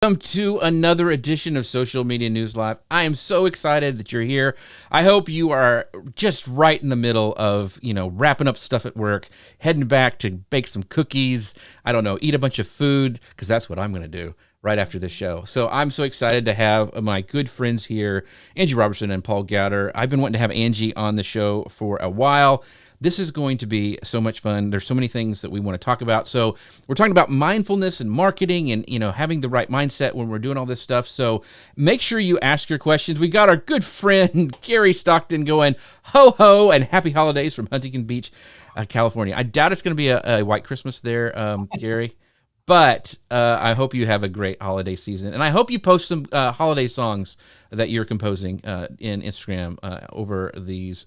Welcome to another edition of Social Media News Live. I am so excited that you're here. I hope you are just right in the middle of, wrapping up stuff at work, heading back to bake some cookies, I don't know, eat a bunch of food, because that's what I'm going to do right after this show. So I'm so excited to have my good friends here, Angie Robinson and Paul Gowder. I've been wanting to have Angie on the show for a while. This is going to be so much fun. There's so many things that we want to talk about. So we're talking about mindfulness and marketing and, having the right mindset when we're doing all this stuff. So make sure you ask your questions. We got our good friend, Gary Stockton, going ho ho and happy holidays from Huntington Beach, California. I doubt it's going to be a white Christmas there, Gary. But I hope you have a great holiday season. And I hope you post some holiday songs that you're composing in Instagram over these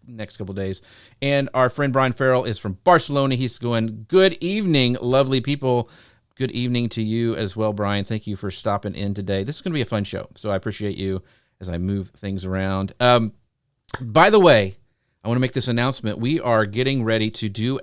next couple of days. And our friend Brian Farrell is from Barcelona. He's going, good evening, lovely people. Good evening to you as well, Brian. Thank you for stopping in today. This is going to be a fun show. So I appreciate you as I move things around. By the way, I want to make this announcement. We are getting ready to do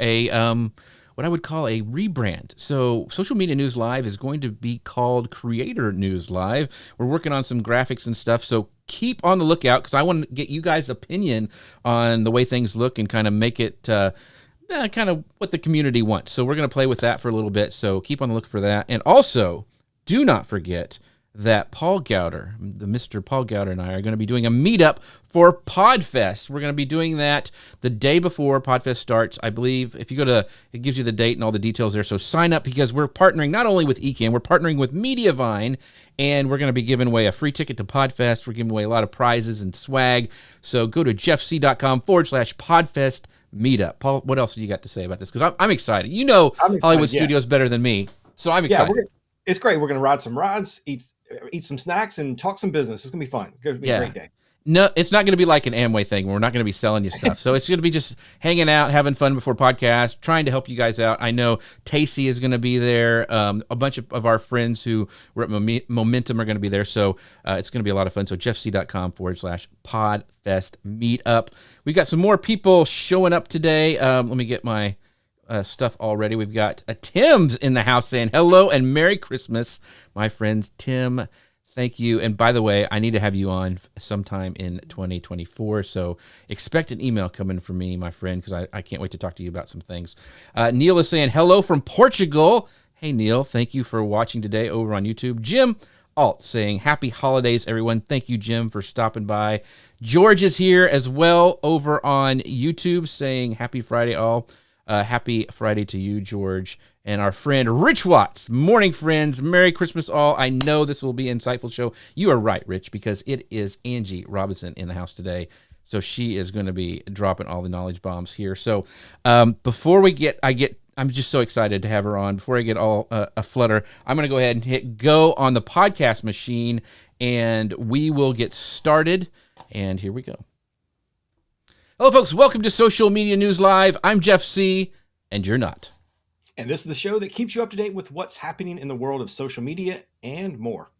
what I would call a rebrand. So Social Media News Live is going to be called Creator News Live. We're working on some graphics and stuff, so keep on the lookout because I want to get you guys' opinion on the way things look and kind of make it kind of what the community wants. So we're going to play with that for a little bit, so keep on the look for that. And also, do not forget that Paul Gowder, the Mr. Paul Gowder, and I are going to be doing a meetup for PodFest. We're going to be doing that the day before PodFest starts. I believe if you go to, it gives you the date and all the details there. So sign up because we're partnering not only with Ecan, we're partnering with Mediavine, and we're going to be giving away a free ticket to PodFest. We're giving away a lot of prizes and swag. So go to jeffc.com/PodFest meetup. Paul, what else do you got to say about this? Because I'm excited. Hollywood Studios better than me, so I'm excited. Yeah, it's great. We're going to ride some rides, eat some snacks, and talk some business. It's going to be fun. It's going to be a great day. No, it's not going to be like an Amway thing. We're not going to be selling you stuff. So it's going to be just hanging out, having fun before podcast, trying to help you guys out. I know Tacey is going to be there. A bunch of our friends who were at Momentum are going to be there. So it's going to be a lot of fun. So jeffc.com/PodFest meetup. We've got some more people showing up today. Let me get my stuff already. We've got Tim's in the house saying hello and Merry Christmas, my friends. Tim, thank you. And by the way, I need to have you on sometime in 2024. So expect an email coming from me, my friend, because I can't wait to talk to you about some things. Neil is saying hello from Portugal. Hey, Neil, thank you for watching today over on YouTube. Jim Alt saying happy holidays, everyone. Thank you, Jim, for stopping by. George is here as well over on YouTube saying happy Friday, all. Happy Friday to you, George. And our friend Rich Watts. Morning, friends. Merry Christmas, all. I know this will be an insightful show. You are right, Rich, because it is Angie Robinson in the house today. So she is going to be dropping all the knowledge bombs here. So before we I'm just so excited to have her on. Before I get all a flutter, I'm going to go ahead and hit go on the podcast machine, and we will get started. And here we go. Hello, folks. Welcome to Social Media News Live. I'm Jeff C., and you're not. And this is the show that keeps you up to date with what's happening in the world of social media and more.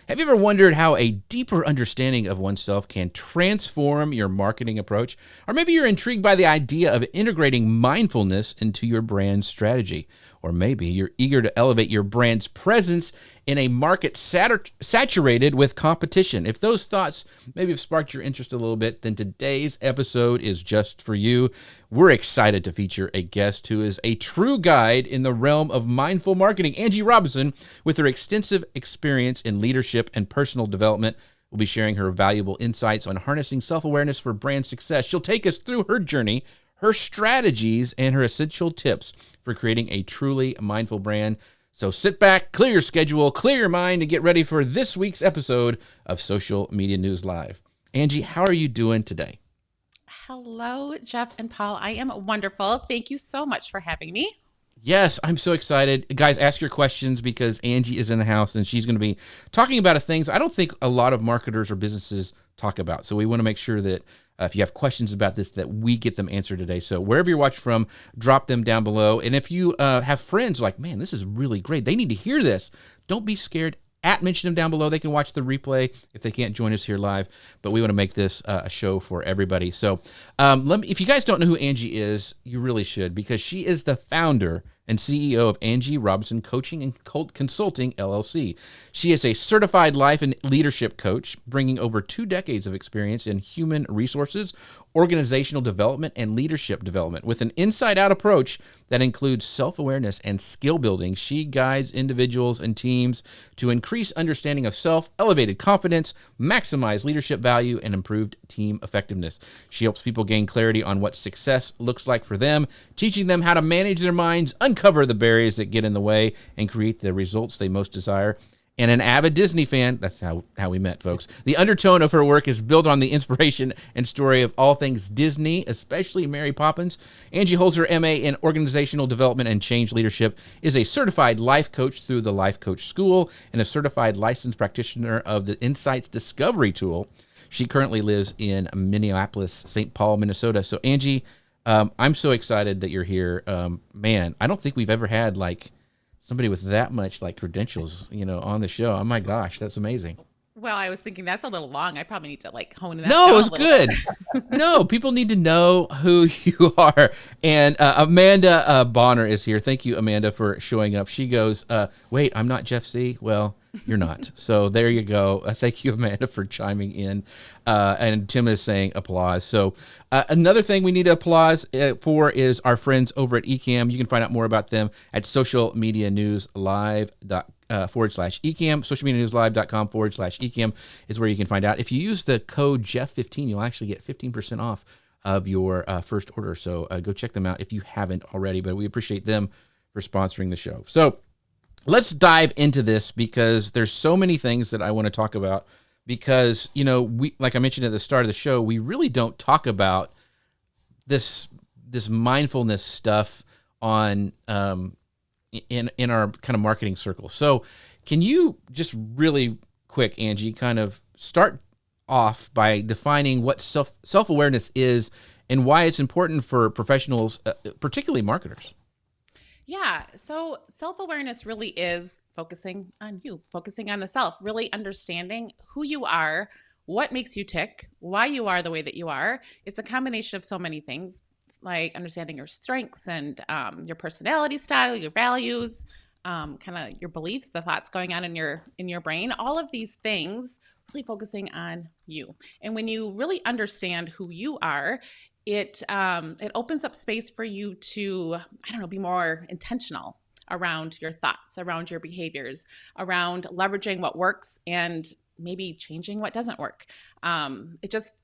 Have you ever wondered how a deeper understanding of oneself can transform your marketing approach? Or maybe you're intrigued by the idea of integrating mindfulness into your brand strategy. Or maybe you're eager to elevate your brand's presence in a market saturated with competition. If those thoughts maybe have sparked your interest a little bit, then today's episode is just for you. We're excited to feature a guest who is a true guide in the realm of mindful marketing. Angie Robinson, with her extensive experience in leadership and personal development, will be sharing her valuable insights on harnessing self-awareness for brand success. She'll take us through her journey, her strategies, and her essential tips for creating a truly mindful brand. So sit back, clear your schedule, clear your mind, and get ready for this week's episode of Social Media News Live. Angie, how are you doing today? Hello, Jeff and Paul. I am wonderful. Thank you so much for having me. Yes, I'm so excited. Guys, ask your questions because Angie is in the house and she's going to be talking about things I don't think a lot of marketers or businesses talk about. So we want to make sure that if you have questions about this, that we get them answered today. So wherever you're watching from, drop them down below. And if you have friends like, man, this is really great, they need to hear this, don't be scared. Mention them down below. They can watch the replay if they can't join us here live. But we want to make this a show for everybody. So if you guys don't know who Angie is, you really should, because she is the founder and CEO of Angie Robinson Coaching and Consulting, LLC. She is a certified life and leadership coach, bringing over 2 decades of experience in human resources, organizational development, and leadership development. With an inside-out approach that includes self-awareness and skill building, she guides individuals and teams to increase understanding of self, elevated confidence, maximize leadership value, and improved team effectiveness. She helps people gain clarity on what success looks like for them, teaching them how to manage their minds, uncover the barriers that get in the way, and create the results they most desire. And an avid Disney fan, that's how we met, folks. The undertone of her work is built on the inspiration and story of all things Disney, especially Mary Poppins. Angie holds her MA in Organizational Development and Change Leadership, is a certified life coach through the Life Coach School, and a certified licensed practitioner of the Insights Discovery Tool. She currently lives in Minneapolis, St. Paul, Minnesota. So, Angie, I'm so excited that you're here. Man, I don't think we've ever had, somebody with that much credentials, on the show. Oh my gosh, that's amazing. Well, I was thinking that's a little long. I probably need to hone that No, down it was good. No, people need to know who you are. And Amanda Bonner is here. Thank you, Amanda, for showing up. She goes, wait, I'm not Jeff C. Well, you're not. So there you go. Thank you, Amanda, for chiming in. And Tim is saying applause. So another thing we need to applause for is our friends over at Ecamm. You can find out more about them at socialmedianewslive.com. /eCam, socialmedianewslive.com/eCam is where you can find out. If you use the code Jeff15, you'll actually get 15% off of your first order. So go check them out if you haven't already, but we appreciate them for sponsoring the show. So let's dive into this because there's so many things that I want to talk about because, we, like I mentioned at the start of the show, we really don't talk about this mindfulness stuff on, in our kind of marketing circle. So can you just really quick, Angie, kind of start off by defining what self-awareness is and why it's important for professionals, particularly marketers? Yeah. So self-awareness really is focusing on you, focusing on the self, really understanding who you are, what makes you tick, why you are the way that you are. It's a combination of so many things, like understanding your strengths and your personality style, your values, kind of your beliefs, the thoughts going on in your brain, all of these things, really focusing on you. And when you really understand who you are, it opens up space for you to, be more intentional around your thoughts, around your behaviors, around leveraging what works and maybe changing what doesn't work. It just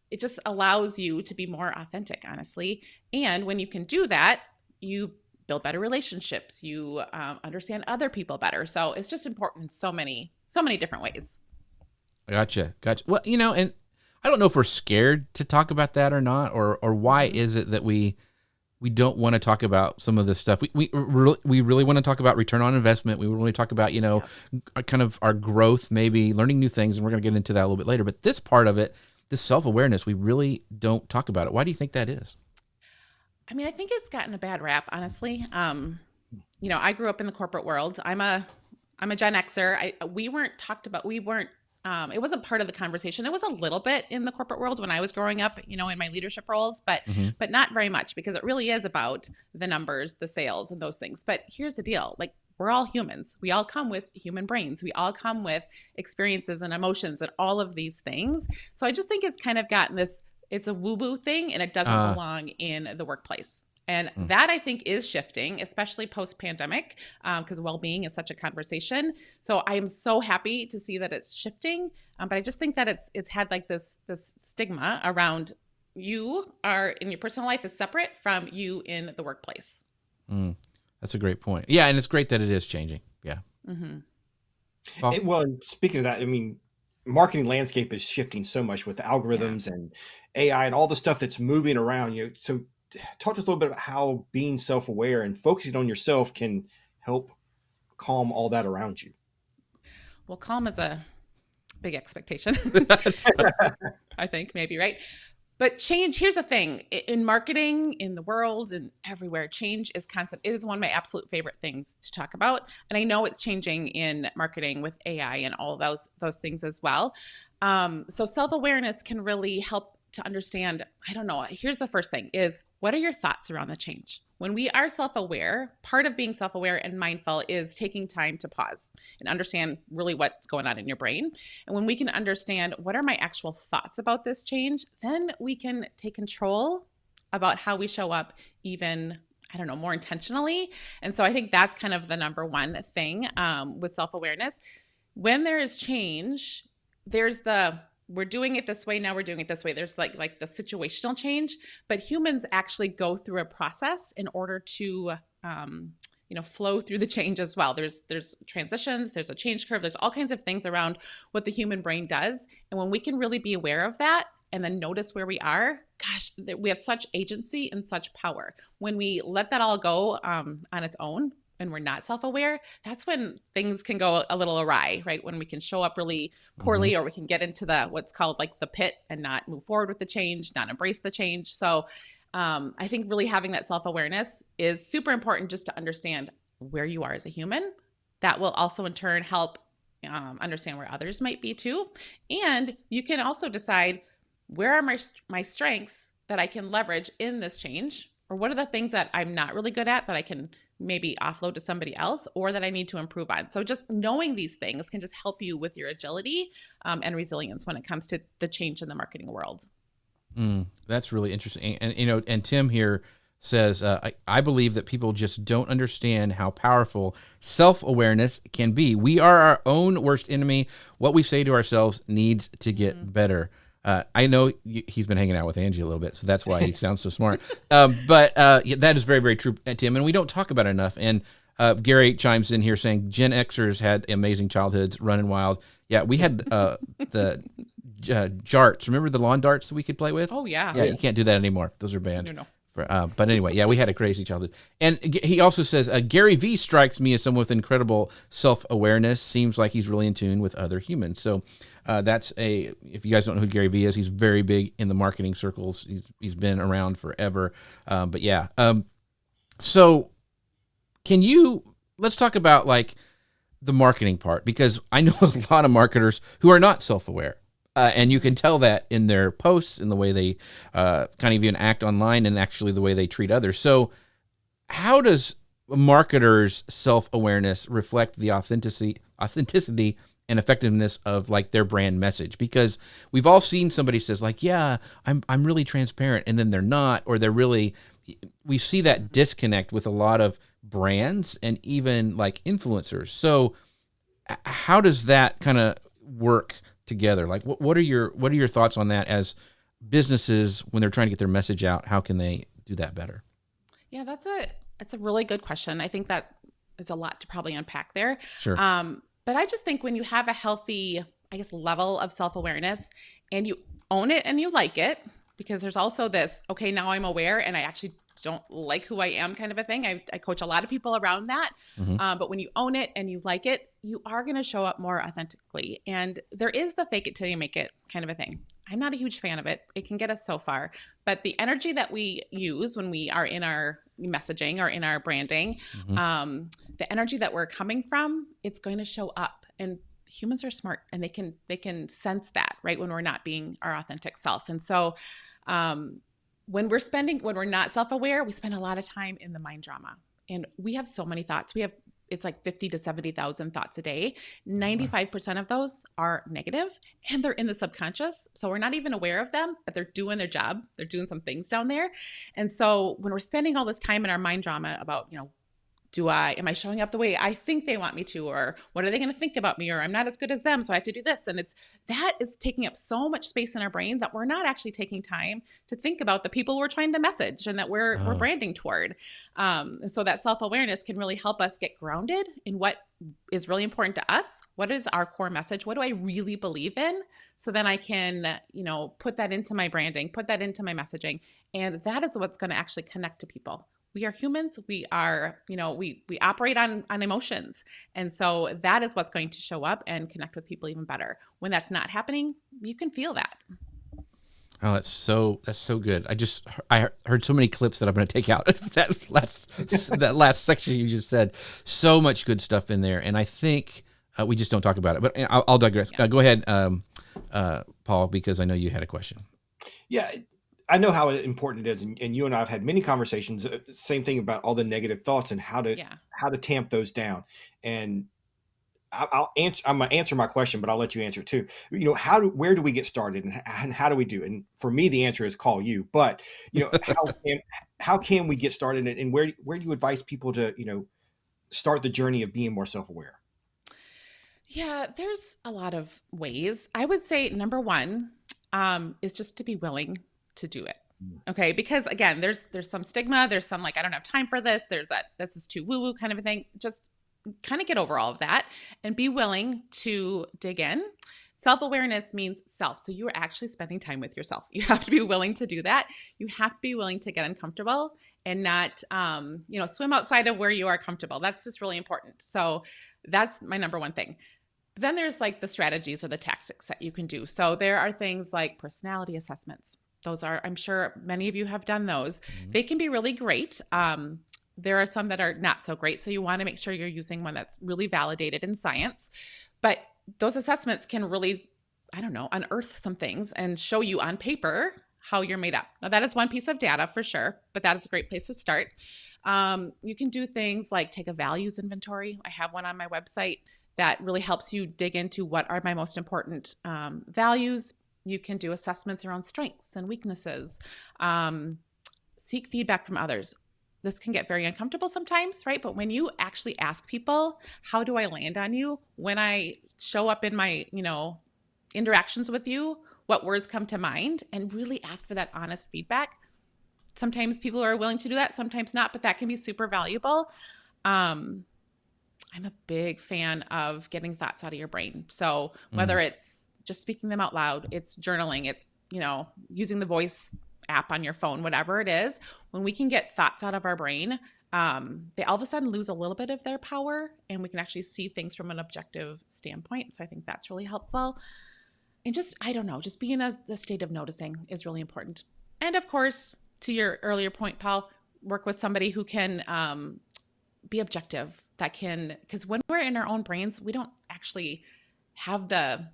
allows you to be more authentic, honestly. And when you can do that, you build better relationships. You understand other people better. So it's just important in so many different ways. Gotcha. Well, and I don't know if we're scared to talk about that or not, or why is it that we don't want to talk about some of this stuff. We really want to talk about return on investment. We really talk about, kind of our growth, maybe learning new things. And we're going to get into that a little bit later. But this part of it, this self-awareness, we really don't talk about it. Why do you think that is? I think it's gotten a bad rap, honestly. I grew up in the corporate world. I'm a Gen Xer. We weren't talked about. It wasn't part of the conversation. It was a little bit in the corporate world when I was growing up, in my leadership roles, but not very much because it really is about the numbers, the sales, and those things. But here's the deal. We're all humans. We all come with human brains. We all come with experiences and emotions and all of these things. So I just think it's kind of gotten this, it's a woo-woo thing and it doesn't belong in the workplace. And that I think is shifting, especially post-pandemic, because well-being is such a conversation. So I am so happy to see that it's shifting. But I just think that it's had this stigma around you are in your personal life is separate from you in the workplace. That's a great point. Yeah, and it's great that it is changing. Yeah. Mm-hmm. Well, speaking of that, marketing landscape is shifting so much with the algorithms and AI and all the stuff that's moving around. So talk to us a little bit about how being self-aware and focusing on yourself can help calm all that around you. Well, calm is a big expectation. I think maybe, right? But change, here's the thing. In marketing, in the world, and everywhere, change is constant. It is one of my absolute favorite things to talk about. And I know it's changing in marketing with AI and all of those things as well. So self-awareness can really help to understand, here's the first thing is, what are your thoughts around the change? When we are self-aware, part of being self-aware and mindful is taking time to pause and understand really what's going on in your brain. And when we can understand what are my actual thoughts about this change, then we can take control about how we show up even, I don't know, more intentionally. And so I think that's kind of the number one thing with self-awareness. When there is change, there's we're doing it this way, now we're doing it this way. There's like the situational change, but humans actually go through a process in order to flow through the change as well. There's transitions, there's a change curve, there's all kinds of things around what the human brain does. And when we can really be aware of that and then notice where we are, gosh, we have such agency and such power. When we let that all go on its own, and we're not self-aware, that's when things can go a little awry, right? When we can show up really poorly, or we can get into what's called like the pit and not move forward with the change, not embrace the change. So I think really having that self-awareness is super important, just to understand where you are as a human. That will also in turn help understand where others might be too. And you can also decide, where are my strengths that I can leverage in this change? Or what are the things that I'm not really good at that I can maybe offload to somebody else, or that I need to improve on? So just knowing these things can just help you with your agility and resilience when it comes to the change in the marketing world. That's really interesting. And Tim here says, I believe that people just don't understand how powerful self-awareness can be. We are our own worst enemy. What we say to ourselves needs to get better. I know he's been hanging out with Angie a little bit, so that's why he sounds so smart. But that is very, very true, Tim, and we don't talk about it enough. And Gary chimes in here saying Gen Xers had amazing childhoods, running wild. Yeah, we had the jarts. Remember the lawn darts that we could play with? Oh, yeah. Yeah, you can't do that anymore. Those are banned. No. But anyway, yeah, we had a crazy childhood. And he also says, Gary V strikes me as someone with incredible self-awareness. Seems like he's really in tune with other humans. So if you guys don't know who Gary V is, he's very big in the marketing circles. He's been around forever. But yeah. So let's talk about like the marketing part, because I know a lot of marketers who are not self-aware. And you can tell that in their posts, in the way they kind of even act online, and actually the way they treat others. So how does a marketer's self-awareness reflect the authenticity and effectiveness of like their brand message? Because we've all seen somebody says like, yeah, I'm really transparent, and then they're not, or we see that disconnect with a lot of brands and even like influencers. So how does that kind of work together? Like what are your thoughts on that as businesses when they're trying to get their message out? How can they do that better? Yeah, that's a really good question. I think that there's a lot to probably unpack there. Sure. But I just think when you have a healthy, I guess, level of self-awareness and you own it and you like it, because there's also this, okay, now I'm aware and I actually don't like who I am kind of a thing. I coach a lot of people around that. But when you own it and you like it, you are going to show up more authentically. And there is the fake it till you make it kind of a thing. I'm not a huge fan of it. It can get us so far. But the energy that we use when we are in our messaging or in our branding, the energy that we're coming from, it's going to show up. And humans are smart, and they can sense that, right, when we're not being our authentic self. And so when we're not self-aware, we spend a lot of time in the mind drama, and we have so many thoughts. It's like 50 to 70,000 thoughts a day. 95% of those are negative, and they're in the subconscious. So we're not even aware of them, but they're doing their job. They're doing some things down there. And so when we're spending all this time in our mind drama about, am I showing up the way I think they want me to, or what are they going to think about me, or I'm not as good as them, so I have to do this. And that is taking up so much space in our brain that we're not actually taking time to think about the people we're trying to message and that we're branding toward. So that self-awareness can really help us get grounded in what is really important to us. What is our core message? What do I really believe in? So then I can, put that into my branding, put that into my messaging. And that is what's going to actually connect to people. We are humans. We are, we operate on emotions. And so that is what's going to show up and connect with people even better. When that's not happening, you can feel that. Oh, that's so good. I heard so many clips that I'm going to take out that last section you just said. So much good stuff in there. And I think we just don't talk about it, but I'll digress. Yeah. Go ahead, Paul, because I know you had a question. Yeah. I know how important it is, and you and I have had many conversations. Same thing about all the negative thoughts and how to tamp those down. And I'll answer. I'm gonna answer my question, but I'll let you answer it too. Where do we get started, and how do we do? And for me, the answer is call you. But how can we get started, and where do you advise people to start the journey of being more self-aware? Yeah, there's a lot of ways. I would say number one is just to be willing to do it. Okay, because again, there's some stigma. There's some like I don't have time for this. There's that this is too woo woo kind of a thing. Just kind of get over all of that and be willing to dig in. Self-awareness means self. So you are actually spending time with yourself. You have to be willing to do that. You have to be willing to get uncomfortable and not, swim outside of where you are comfortable. That's just really important. So that's my number one thing. Then there's like the strategies or the tactics that you can do. So there are things like personality assessments. Those are, I'm sure many of you have done those. Mm-hmm. They can be really great. There are some that are not so great. So you want to make sure you're using one that's really validated in science. But those assessments can really, unearth some things and show you on paper how you're made up. Now that is one piece of data for sure, but that is a great place to start. You can do things like take a values inventory. I have one on my website that really helps you dig into what are my most important values. You can do assessments around strengths and weaknesses. Seek feedback from others. This can get very uncomfortable sometimes, right? But when you actually ask people, how do I land on you? When I show up in my, interactions with you, what words come to mind? And really ask for that honest feedback. Sometimes people are willing to do that, sometimes not, but that can be super valuable. I'm a big fan of getting thoughts out of your brain. So whether it's just speaking them out loud, it's journaling, it's, using the voice app on your phone, whatever it is, when we can get thoughts out of our brain, they all of a sudden lose a little bit of their power and we can actually see things from an objective standpoint. So I think that's really helpful. And just be in a state of noticing is really important. And of course, to your earlier point, Paul, work with somebody who can be objective, because when we're in our own brains, we don't actually have the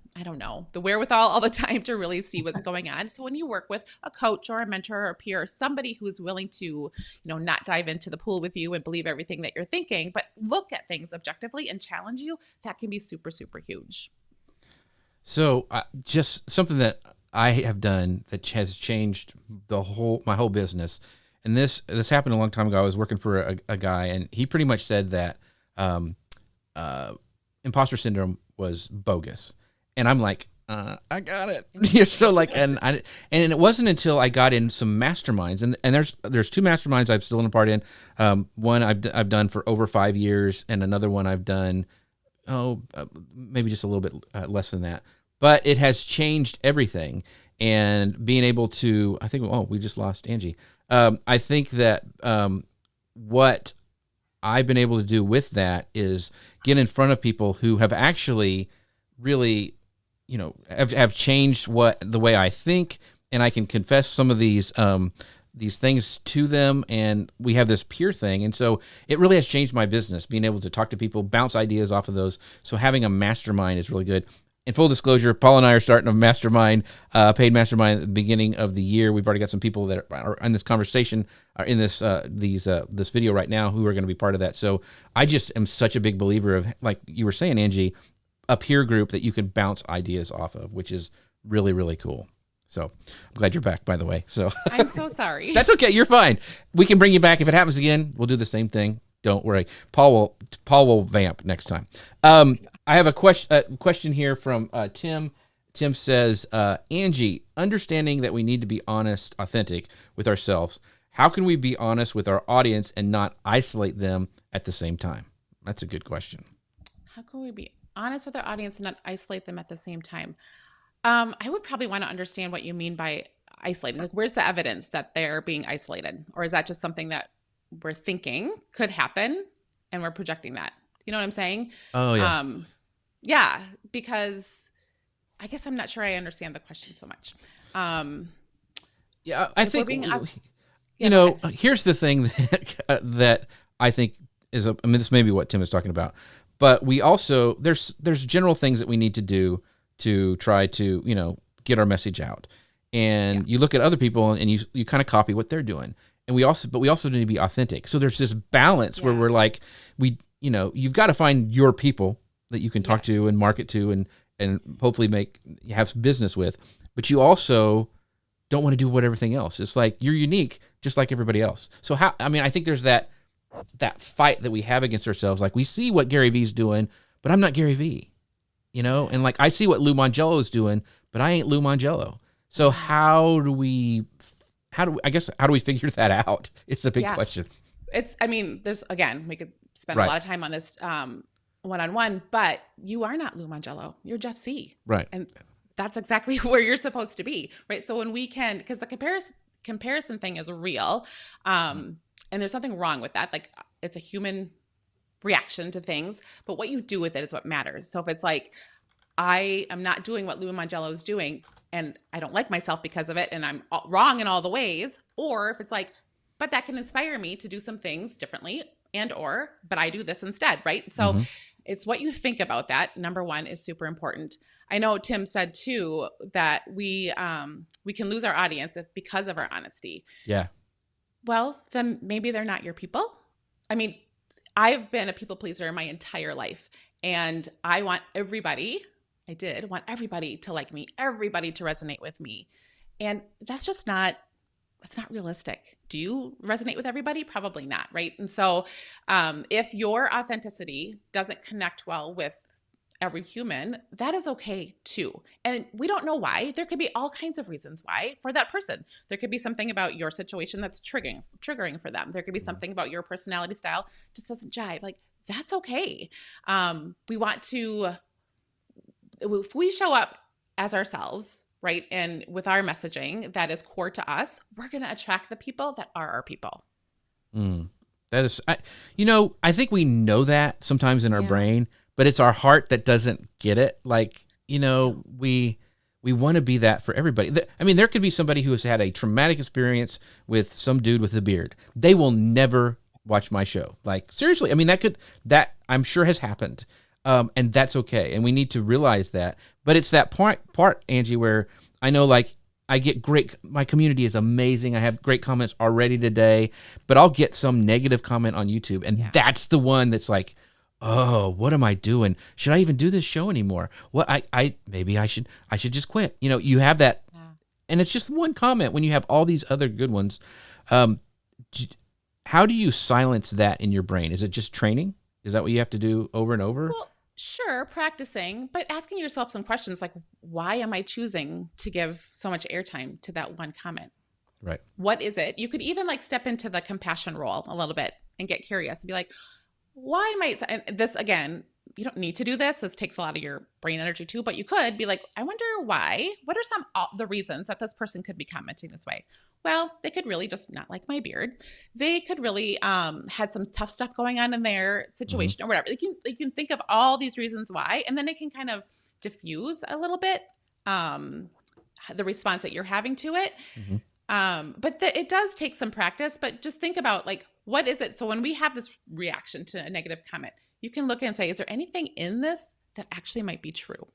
wherewithal all the time to really see what's going on. So when you work with a coach or a mentor or a peer, or somebody who is willing to, not dive into the pool with you and believe everything that you're thinking, but look at things objectively and challenge you, that can be super, super huge. So just something that I have done that has changed my whole business. And this happened a long time ago. I was working for a guy, and he pretty much said that imposter syndrome was bogus. And I'm like, I got it. So like, and it wasn't until I got in some masterminds, and there's two masterminds I'm still in a part in. One I've done for over 5 years, and another one I've done, maybe just a little bit less than that. But it has changed everything. And being able to, we just lost Angie. I think that what I've been able to do with that is get in front of people who have actually really, have changed the way I think, and I can confess some of these things to them, and we have this peer thing. And so it really has changed my business, being able to talk to people, bounce ideas off of those. So having a mastermind is really good. In full disclosure, Paul and I are starting a mastermind, paid mastermind at the beginning of the year. We've already got some people that are in this conversation, are in this video right now, who are going to be part of that. So I just am such a big believer of, like you were saying, Angie, a peer group that you can bounce ideas off of, which is really, really cool. So I'm glad you're back, by the way. So I'm so sorry. That's okay. You're fine. We can bring you back if it happens again. We'll do the same thing. Don't worry. Paul will vamp next time. I have a question here from Tim. Tim says, Angie, understanding that we need to be honest, authentic with ourselves, how can we be honest with our audience and not isolate them at the same time? That's a good question. How can we be honest with our audience and not isolate them at the same time? I would probably want to understand what you mean by isolating. Like, where's the evidence that they're being isolated? Or is that just something that we're thinking could happen and we're projecting that? You know what I'm saying? Oh, yeah. Yeah, because I guess I'm not sure I understand the question so much. Yeah, I think, here's the thing that I think is, this may be what Tim is talking about, but we also, there's general things that we need to do to try to, get our message out. and you look at other people and you kind of copy what they're doing. And we also need to be authentic. So there's this balance where we're like, you've got to find your people that you can talk to and market to and hopefully have business with, but you also don't want to do what everything else. It's like you're unique, just like everybody else. So I think there's that fight that we have against ourselves. Like we see what Gary Vee's doing, but I'm not Gary Vee, and like I see what Lou Mangello is doing, but I ain't Lou Mangello. So how do we figure that out? It's a big question. We could spend a lot of time on this one-on-one, but you are not Lou Mangello. You're Jeff C. Right. And that's exactly where you're supposed to be, right? So when because the comparison thing is real, and there's something wrong with that. Like it's a human reaction to things, but what you do with it is what matters. So if it's like, I am not doing what Lou Mangello is doing, and I don't like myself because of it, and I'm wrong in all the ways, or if it's like, but that can inspire me to do some things differently but I do this instead, right? So it's what you think about that. Number one is super important. I know Tim said too that we can lose our audience because of our honesty. Yeah. Well, then maybe they're not your people. I mean, I've been a people pleaser my entire life, and I want everybody to like me, everybody to resonate with me. And that's not realistic. Do you resonate with everybody? Probably not, right? And so if your authenticity doesn't connect well with every human, that is okay too. And we don't know why. There could be all kinds of reasons why for that person. There could be something about your situation that's triggering for them. There could be something about your personality style just doesn't jive. Like, that's okay. We want to, if we show up as ourselves, right, and with our messaging that is core to us, we're going to attract the people that are our people. That is, I think we know that sometimes in our brain, but it's our heart that doesn't get it. Like, we want to be that for everybody. There could be somebody who has had a traumatic experience with some dude with a beard. They will never watch my show. Like, seriously, that I'm sure has happened. And that's okay. And we need to realize that. But it's that part, Angie, where I know, like, I get my community is amazing. I have great comments already today, but I'll get some negative comment on YouTube. And that's the one that's like, oh, what am I doing? Should I even do this show anymore? Well, maybe I should just quit. You have that. Yeah. And it's just one comment when you have all these other good ones. How do you silence that in your brain? Is it just training? Is that what you have to do over and over? Well, sure, practicing, but asking yourself some questions like, why am I choosing to give so much airtime to that one comment? Right. What is it? You could even like step into the compassion role a little bit and get curious and be like, why am I, and this again, you don't need to do this. This takes a lot of your brain energy too, but you could be like, I wonder why, what are the reasons that this person could be commenting this way? Well, they could really just not like my beard. They could really had some tough stuff going on in their situation or whatever. You can think of all these reasons why, and then it can kind of diffuse a little bit the response that you're having to it. But it does take some practice, but just think about like, what is it? So when we have this reaction to a negative comment, you can look and say, is there anything in this that actually might be true?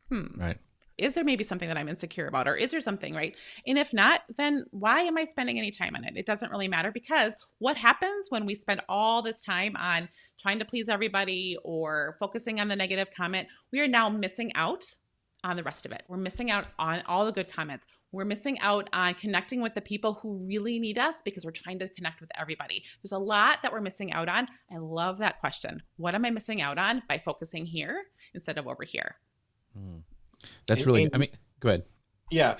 Right. Is there maybe something that I'm insecure about, or is there something, right? And if not, then why am I spending any time on it? It doesn't really matter, because what happens when we spend all this time on trying to please everybody or focusing on the negative comment, we are now missing out on the rest of it. We're missing out on all the good comments. We're missing out on connecting with the people who really need us, because we're trying to connect with everybody. There's a lot that we're missing out on. I love that question. What am I missing out on by focusing here instead of over here? That's really, go ahead. Yeah.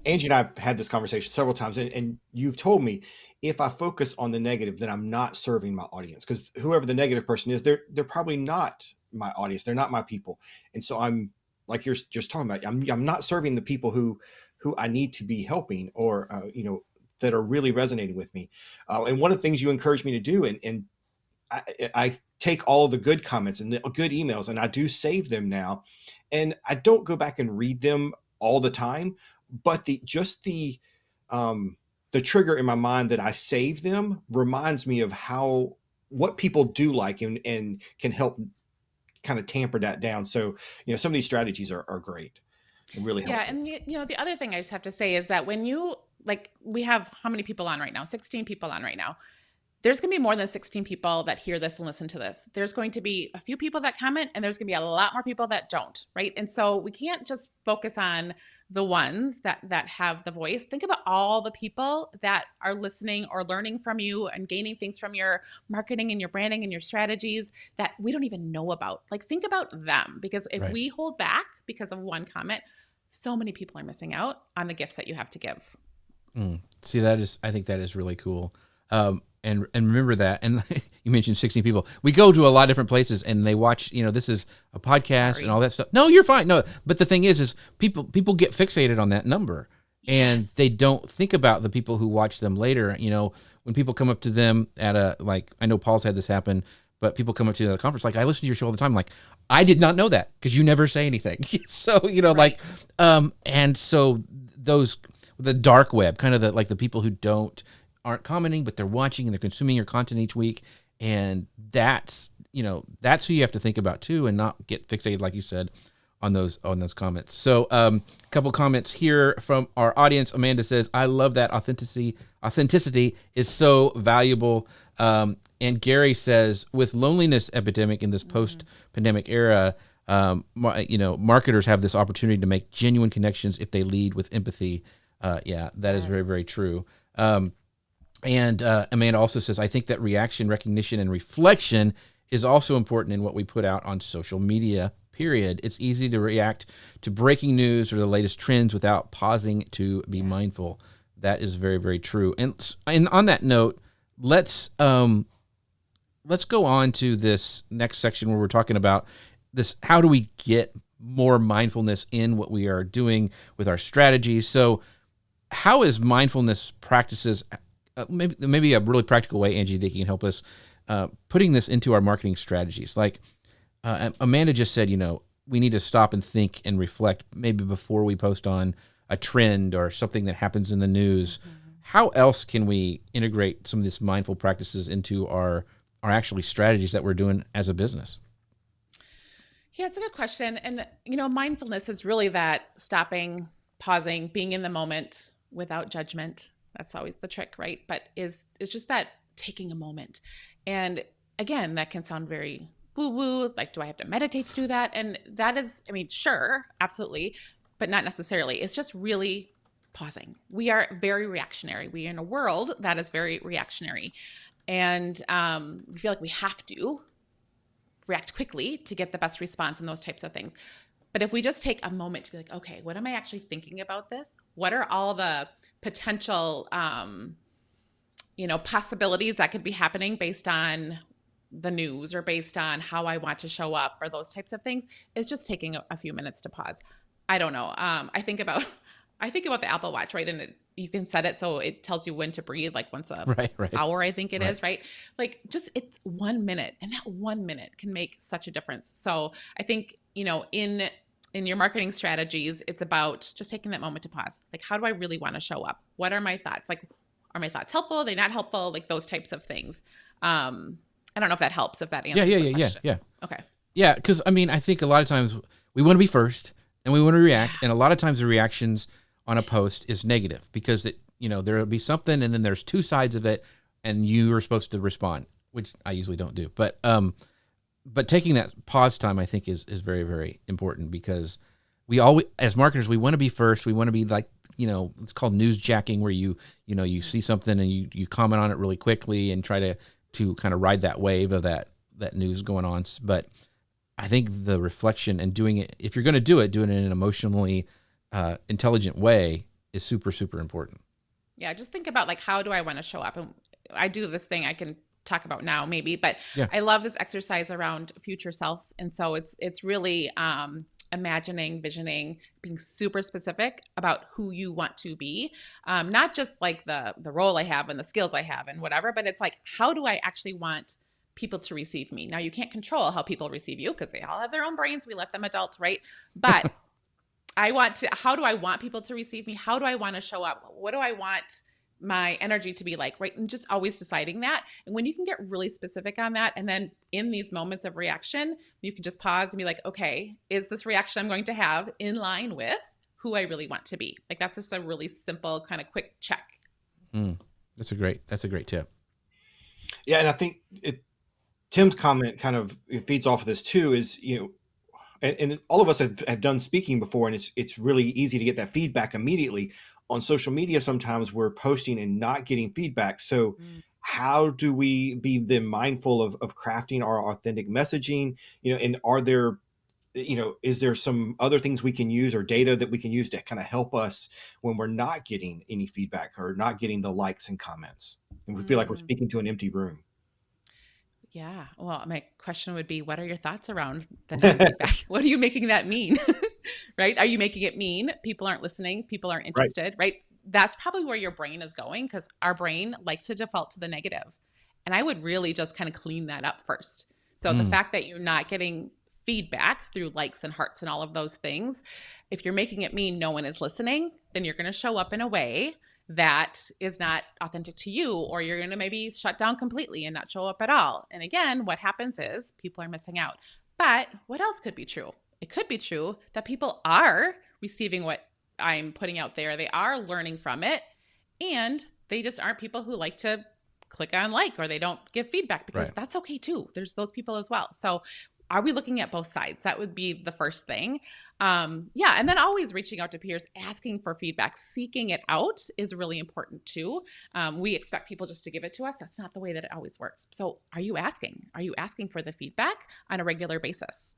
Angie and I have had this conversation several times, and you've told me if I focus on the negative, then I'm not serving my audience, because whoever the negative person is, they're probably not my audience. They're not my people. And so I'm, like you're just talking about, I'm not serving the people who I need to be helping, or, that are really resonating with me. And one of the things you encouraged me to do, and I take all the good comments and the good emails, and I do save them now. And I don't go back and read them all the time, but the trigger in my mind that I save them reminds me of what people do like, and can help kind of tamper that down. So, some of these strategies are great. It really helped. Yeah. And the other thing I just have to say is that when we have how many people on right now? 16 people on right now. There's going to be more than 16 people that hear this and listen to this. There's going to be a few people that comment, and there's going to be a lot more people that don't, right? And so we can't just focus on the ones that have the voice. Think about all the people that are listening or learning from you and gaining things from your marketing and your branding and your strategies that we don't even know about. Like, think about them, because if we hold back because of one comment, so many people are missing out on the gifts that you have to give. See, I think that is really cool. And remember that. And you mentioned 16 people. We go to a lot of different places and they watch, this is a podcast and all that stuff. No, you're fine. No, but the thing is people get fixated on that number and they don't think about the people who watch them later. When people come up to them at I know Paul's had this happen, but people come up to you at a conference, like, I listen to your show all the time. Like, I did not know that because you never say anything. So, and so the dark web, kind of the people who aren't commenting, but they're watching and they're consuming your content each week. And that's who you have to think about too, and not get fixated, like you said, on those comments. So a couple comments here from our audience. Amanda says, I love that authenticity is so valuable. And Gary says, with loneliness epidemic in this post-pandemic era, marketers have this opportunity to make genuine connections if they lead with empathy. That is very, very true. And Amanda also says, I think that reaction, recognition, and reflection is also important in what we put out on social media, period. It's easy to react to breaking news or the latest trends without pausing to be mindful. That is very, very true. And on that note, let's go on to this next section where we're talking about this. How do we get more mindfulness in what we are doing with our strategies? So how is mindfulness practices, maybe a really practical way, Angie, that you can help us putting this into our marketing strategies? Like Amanda just said, we need to stop and think and reflect maybe before we post on a trend or something that happens in the news. Mm-hmm. How else can we integrate some of these mindful practices into our actually strategies that we're doing as a business? Yeah, it's a good question. And, mindfulness is really that stopping, pausing, being in the moment without judgment. That's always the trick, right? But is just that taking a moment. And again, that can sound very woo-woo, like, do I have to meditate to do that? And that is, sure, absolutely, but not necessarily. It's just really pausing. We are very reactionary. We are in a world that is very reactionary. And we feel like we have to react quickly to get the best response and those types of things. But if we just take a moment to be like, okay, what am I actually thinking about this? What are all the potential, possibilities that could be happening based on the news or based on how I want to show up or those types of things? It's just taking a few minutes to pause. I don't know. I think about the Apple Watch, right? And you can set it so it tells you when to breathe, like once a hour, I think it is, right? Like, just, it's 1 minute, and that 1 minute can make such a difference. So I think, in your marketing strategies, it's about just taking that moment to pause. Like, how do I really want to show up? What are my thoughts? Like, are my thoughts helpful? Are they not helpful? Like, those types of things. I don't know if that helps, if that answers the question. Yeah. Okay. Yeah, because I think a lot of times we want to be first and we want to react, and a lot of times the reactions on a post is negative because there will be something and then there's two sides of it and you are supposed to respond, which I usually don't do. But taking that pause time, I think, is very, very important, because we always, as marketers, we want to be first. We want to be like, it's called news jacking, where you see something and you comment on it really quickly and try to kind of ride that wave of that news going on. But I think the reflection and doing it, if you're going to do it in an emotionally intelligent way, is super, super important. Yeah, just think about, like, how do I want to show up? And I do this thing I can talk about now maybe, but I love this exercise around future self. And so it's really imagining, visioning, being super specific about who you want to be. Not just like the role I have and the skills I have and whatever, but it's like, how do I actually want people to receive me? Now, you can't control how people receive you because they all have their own brains. We let them adult, right? But how do I want people to receive me? How do I want to show up? What do I want my energy to be like, right? And just always deciding that. And when you can get really specific on that, and then in these moments of reaction, you can just pause and be like, okay, is this reaction I'm going to have in line with who I really want to be? Like, that's just a really simple kind of quick check. That's a great tip. Yeah. And I think Tim's comment kind of feeds off of this too, is, and all of us have done speaking before, and it's really easy to get that feedback immediately. On social media, sometimes we're posting and not getting feedback. So how do we be then mindful of crafting our authentic messaging? And are there, is there some other things we can use or data that we can use to kind of help us when we're not getting any feedback or not getting the likes and comments, and we feel like we're speaking to an empty room? Yeah. Well, my question would be, what are your thoughts around the non-feedback? What are you making that mean? Right? Are you making it mean people aren't listening? People aren't interested, right? That's probably where your brain is going, because our brain likes to default to the negative. And I would really just kind of clean that up first. So the fact that you're not getting feedback through likes and hearts and all of those things, if you're making it mean no one is listening, then you're going to show up in a way that is not authentic to you, or you're going to maybe shut down completely and not show up at all. And again, what happens is people are missing out. But what else could be true? It could be true that people are receiving what I'm putting out there. They are learning from it, and they just aren't people who like to click on like, or they don't give feedback, because that's okay too. There's those people as well. So are we looking at both sides? That would be the first thing. And then always reaching out to peers, asking for feedback, seeking it out is really important too. We expect people just to give it to us. That's not the way that it always works. So are you asking? Are you asking for the feedback on a regular basis?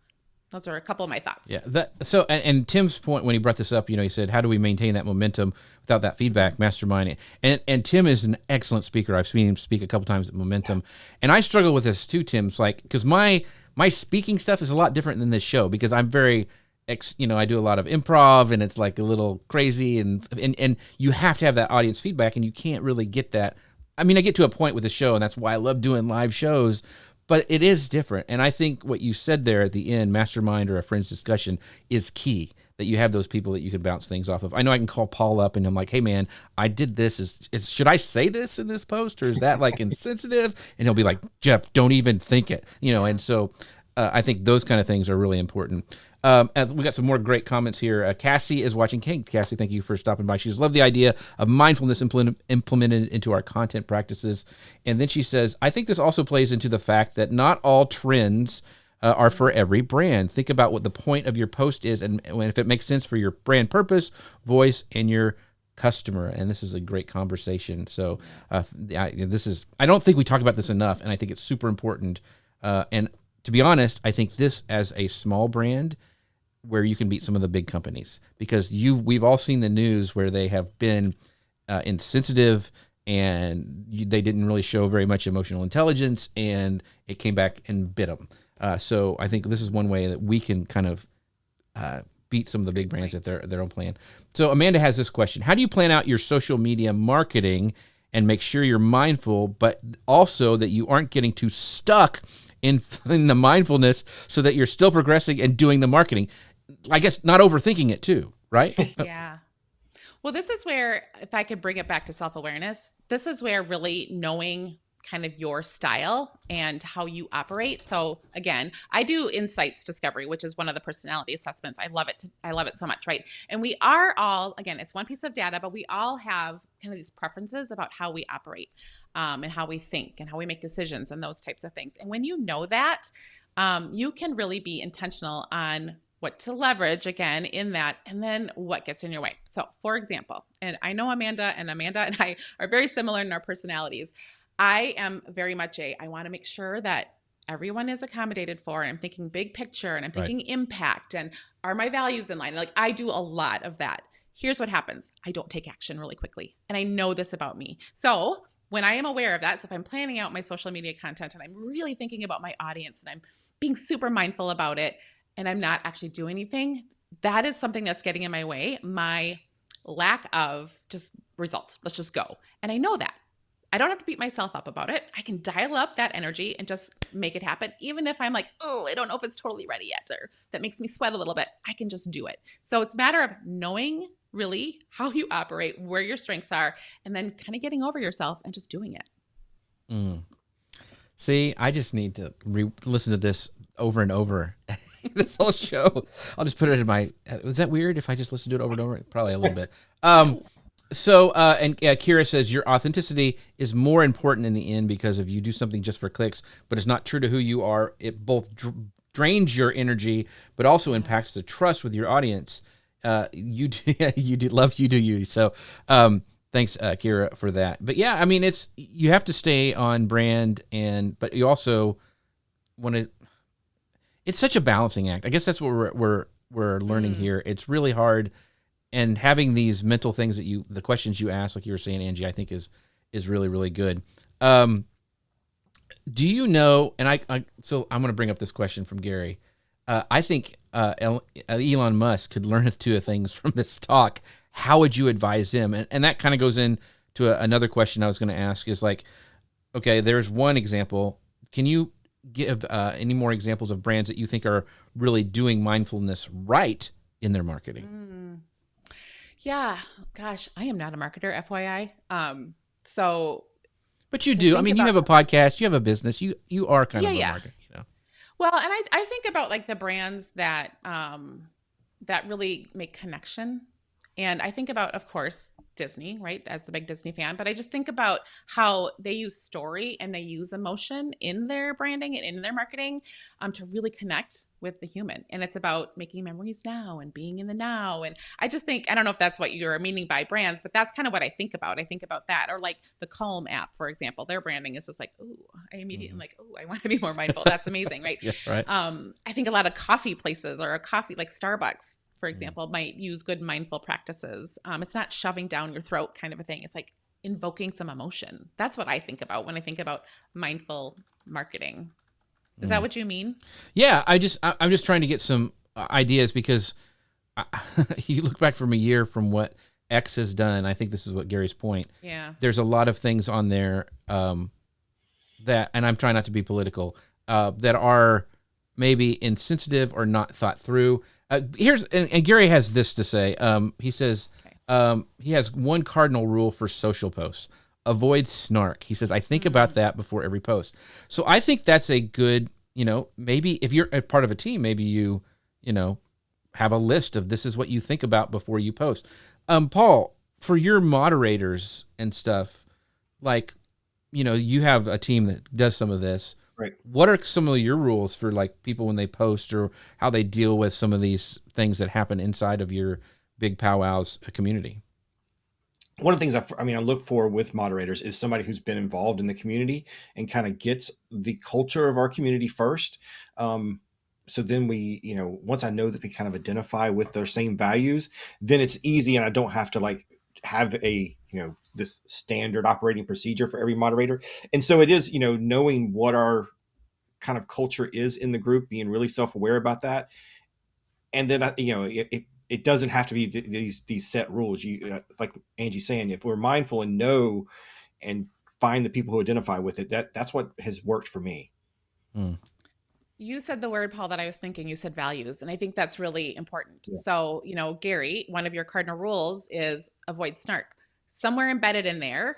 Those are a couple of my thoughts. Yeah. And Tim's point when he brought this up, he said, how do we maintain that momentum without that feedback, mastermind? And Tim is an excellent speaker. I've seen him speak a couple times at Momentum. And I struggle with this too, Tim. It's like, because my speaking stuff is a lot different than this show, because I'm very, I do a lot of improv, and it's like a little crazy, and you have to have that audience feedback, and you can't really get that. I mean, I get to a point with the show, and that's why I love doing live shows, but it is different. And I think what you said there at the end, mastermind or a friend's discussion, is key, that you have those people that you can bounce things off of. I know I can call Paul up and I'm like, hey man, I did this. Should I say this in this post, or is that like insensitive? And he'll be like, Jeff, don't even think it, and so I think those kind of things are really important. As we got some more great comments here. Cassie is watching. Hey, Cassie, thank you for stopping by. She's loved the idea of mindfulness implemented into our content practices. And then she says, I think this also plays into the fact that not all trends are for every brand. Think about what the point of your post is, and if it makes sense for your brand purpose, voice, and your customer. And this is a great conversation. So I don't think we talk about this enough, and I think it's super important. And to be honest, I think this, as a small brand, where you can beat some of the big companies, because we've all seen the news where they have been insensitive, and they didn't really show very much emotional intelligence, and it came back and bit them. So I think this is one way that we can kind of beat some of the big brands at their own plan. So Amanda has this question: how do you plan out your social media marketing and make sure you're mindful, but also that you aren't getting too stuck in the mindfulness, so that you're still progressing and doing the marketing? I guess not overthinking it too, right? Yeah. Well, this is where, if I could bring it back to self-awareness, this is where really knowing kind of your style and how you operate. So again, I do insights discovery, which is one of the personality assessments. I love it. I love it so much, right? And we are all, again, it's one piece of data, but we all have kind of these preferences about how we operate, and how we think and how we make decisions and those types of things. And when you know that, you can really be intentional on what to leverage again in that, and then what gets in your way. So for example, and I know Amanda and I are very similar in our personalities. I am very much I want to make sure that everyone is accommodated for, and I'm thinking big picture, and I'm thinking impact, and are my values in line? Like, I do a lot of that. Here's what happens. I don't take action really quickly. And I know this about me. So when I am aware of that, so if I'm planning out my social media content and I'm really thinking about my audience and I'm being super mindful about it, and I'm not actually doing anything, that is something that's getting in my way, my lack of just results. Let's just go. And I know that. I don't have to beat myself up about it. I can dial up that energy and just make it happen. Even if I'm like, oh, I don't know if it's totally ready yet, or that makes me sweat a little bit, I can just do it. So it's a matter of knowing really how you operate, where your strengths are, and then kind of getting over yourself and just doing it. See, I just need to listen to this over and over this whole show. I'll just put it in my. Was that weird if I just listened to it over and over? Probably a little bit. Kira says your authenticity is more important in the end because if you do something just for clicks, but it's not true to who you are, it both drains your energy, but also impacts the trust with your audience. You do love you do you. So, thanks, Kira, for that. But yeah, I mean, you have to stay on brand, but you also want to. It's such a balancing act. I guess that's what we're learning here. It's really hard. And having these mental things the questions you ask, like you were saying, Angie, I think is really, really good. Do you know, so I'm going to bring up this question from Gary. I think Elon Musk could learn two things from this talk. How would you advise him? And that kind of goes into another question I was going to ask is like, okay, there's one example. Can you give any more examples of brands that you think are really doing mindfulness right in their marketing? Yeah, gosh, I am not a marketer, FYI. But you do. I mean, you have a podcast, you have a business, you are kind of a marketer, you know. Well, and I think about like the brands that that really make connection. And I think about, of course, Disney, right, as the big Disney fan, but I just think about how they use story and they use emotion in their branding and in their marketing to really connect with the human. And it's about making memories now and being in the now. And I just think, I don't know if that's what you're meaning by brands, but that's kind of what I think about. I think about that. Or like the Calm app, for example, their branding is just like, oh, I immediately am like, oh, I want to be more mindful. That's amazing, right? Yeah, right. I think a lot of coffee places or a coffee like Starbucks, for example, might use good mindful practices. It's not shoving down your throat kind of a thing. It's like invoking some emotion. That's what I think about when I think about mindful marketing. Is that what you mean? Yeah, I'm just trying to get some ideas because you look back from a year from what X has done. I think this is what Gary's point. Yeah. There's a lot of things on there that, and I'm trying not to be political, that are maybe insensitive or not thought through. And Gary has this to say. He says he has one cardinal rule for social posts: avoid snark. He says, I think about that before every post. So I think that's a good, maybe if you're a part of a team, maybe you have a list of this is what you think about before you post. Paul, for your moderators and stuff, like, you have a team that does some of this. Right. What are some of your rules for like people when they post or how they deal with some of these things that happen inside of your big powwows community? One of the things I look for with moderators is somebody who's been involved in the community and kind of gets the culture of our community first. So then we, once I know that they kind of identify with their same values, then it's easy and I don't have to like have a, this standard operating procedure for every moderator. And so it is, knowing what our kind of culture is in the group, being really self-aware about that. And then, it doesn't have to be these set rules. You like Angie's saying, if we're mindful and know and find the people who identify with it, that's what has worked for me. You said the word, Paul, that I was thinking. You said values, and I think that's really important. Yeah. So, Gary, one of your cardinal rules is avoid snark. Somewhere embedded in there,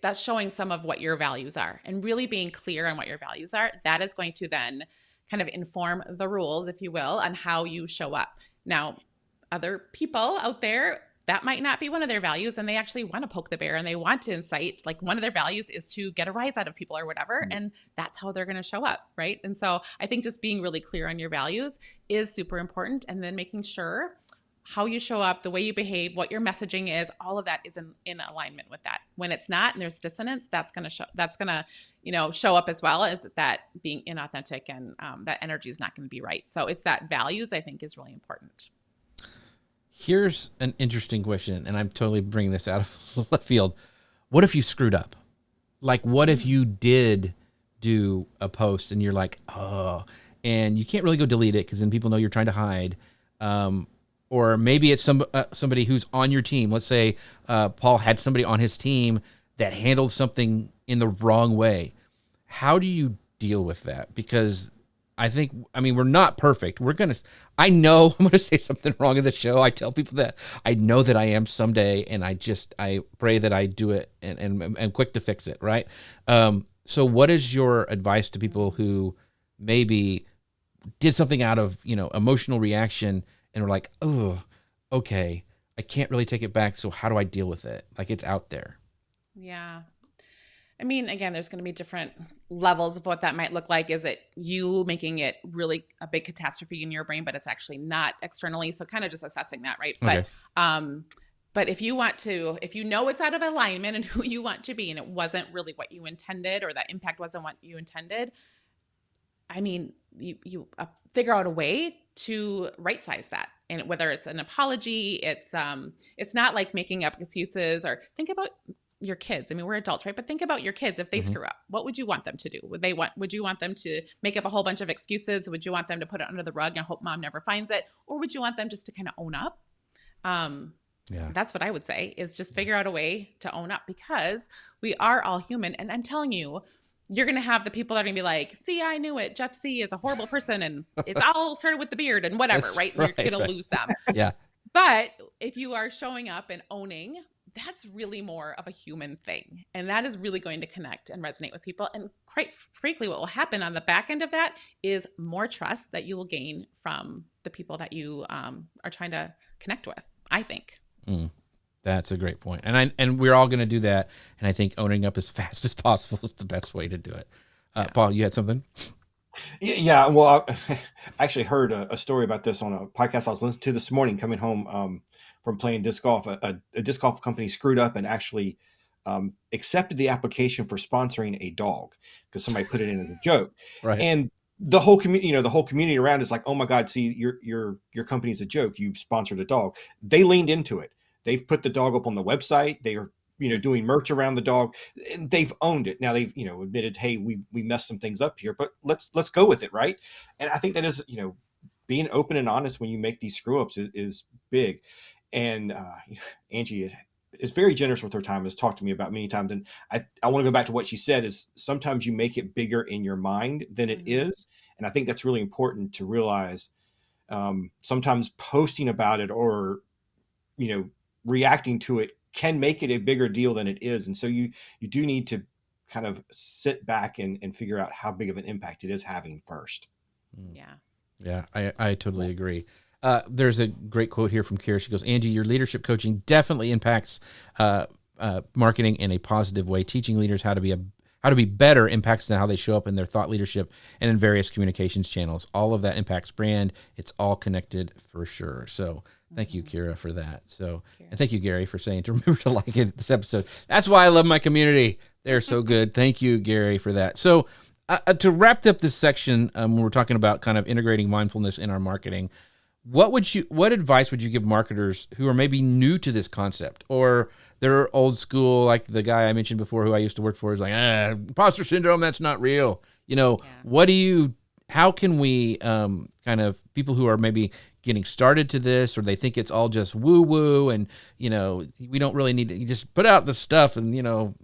that's showing some of what your values are, and really being clear on what your values are. That is going to then kind of inform the rules, if you will, on how you show up. Now, other people out there, that might not be one of their values, and they actually want to poke the bear and they want to incite, like one of their values is to get a rise out of people or whatever. And that's how they're going to show up. Right. And so I think just being really clear on your values is super important. And then making sure how you show up, the way you behave, what your messaging is, all of that is in alignment with that. When it's not and there's dissonance, that's going to show up as well as that being inauthentic and that energy is not going to be right. So it's that values, I think, is really important. Here's an interesting question, and I'm totally bringing this out of left field. What if you screwed up? Like, what if you did do a post and you're like, oh, and you can't really go delete it because then people know you're trying to hide. Or maybe it's somebody who's on your team. Let's say Paul had somebody on his team that handled something in the wrong way. How do you deal with that? Because we're not perfect. I know I'm going to say something wrong in the show. I tell people that I know that I am someday, and I pray that I do it and quick to fix it. Right. So what is your advice to people who maybe did something out of, emotional reaction, and we're like, oh, okay, I can't really take it back. So how do I deal with it? Like, it's out there. Yeah. I mean, again, there's going to be different levels of what that might look like. Is it you making it really a big catastrophe in your brain, but it's actually not externally? So kind of just assessing that, right? Okay. But if you know it's out of alignment and who you want to be, and it wasn't really what you intended, or that impact wasn't what you intended, I mean, you figure out a way to right size that. And whether it's an apology, it's not like making up excuses. Or think about your kids. I mean, we're adults, right? But think about your kids. If they screw up, what would you want them to do? Would you want them to make up a whole bunch of excuses? Would you want them to put it under the rug and hope mom never finds it? Or would you want them just to kind of own up? Yeah. That's what I would say, is just figure out a way to own up, because we are all human. And I'm telling you, you're going to have the people that are going to be like, see, I knew it. Jeff C is a horrible person, and it's all started with the beard and whatever, right? And you're going to lose them. Yeah. But if you are showing up and owning, that's really more of a human thing. And that is really going to connect and resonate with people. And quite frankly, what will happen on the back end of that is more trust that you will gain from the people that you are trying to connect with, I think. That's a great point. And we're all going to do that. And I think owning up as fast as possible is the best way to do it. Paul, you had something? Yeah. Well, I actually heard a story about this on a podcast I was listening to this morning, coming home from playing disc golf. A disc golf company screwed up and actually accepted the application for sponsoring a dog because somebody put it in as a joke. Right. And the whole community around is like, oh my God, see, your company's a joke. You sponsored a dog. They leaned into it. They've put the dog up on the website. They are, doing merch around the dog, and they've owned it. Now they've, admitted, hey, we messed some things up here, but let's go with it. Right. And I think that is, being open and honest when you make these screw ups is big. And Angie is very generous with her time, has talked to me about many times. And I want to go back to what she said, is sometimes you make it bigger in your mind than it is. And I think that's really important to realize. Sometimes posting about it or, reacting to it can make it a bigger deal than it is. And so you do need to kind of sit back and figure out how big of an impact it is having first. Yeah. Yeah, I totally agree. There's a great quote here from Kira. She goes, Angie, your leadership coaching definitely impacts marketing in a positive way. Teaching leaders how to be better impacts how they show up in their thought leadership and in various communications channels. All of that impacts brand. It's all connected for sure. So thank you, Kira, for that. So, and thank you, Gary, for saying to remember to like it, this episode. That's why I love my community. They're so good. Thank you, Gary, for that. So to wrap up this section, when we're talking about kind of integrating mindfulness in our marketing, what advice would you give marketers who are maybe new to this concept, or they're old school, like the guy I mentioned before who I used to work for is like, imposter syndrome, that's not real. How can we kind of, people who are maybe getting started to this, or they think it's all just woo woo and, we don't really need to, you just put out the stuff and,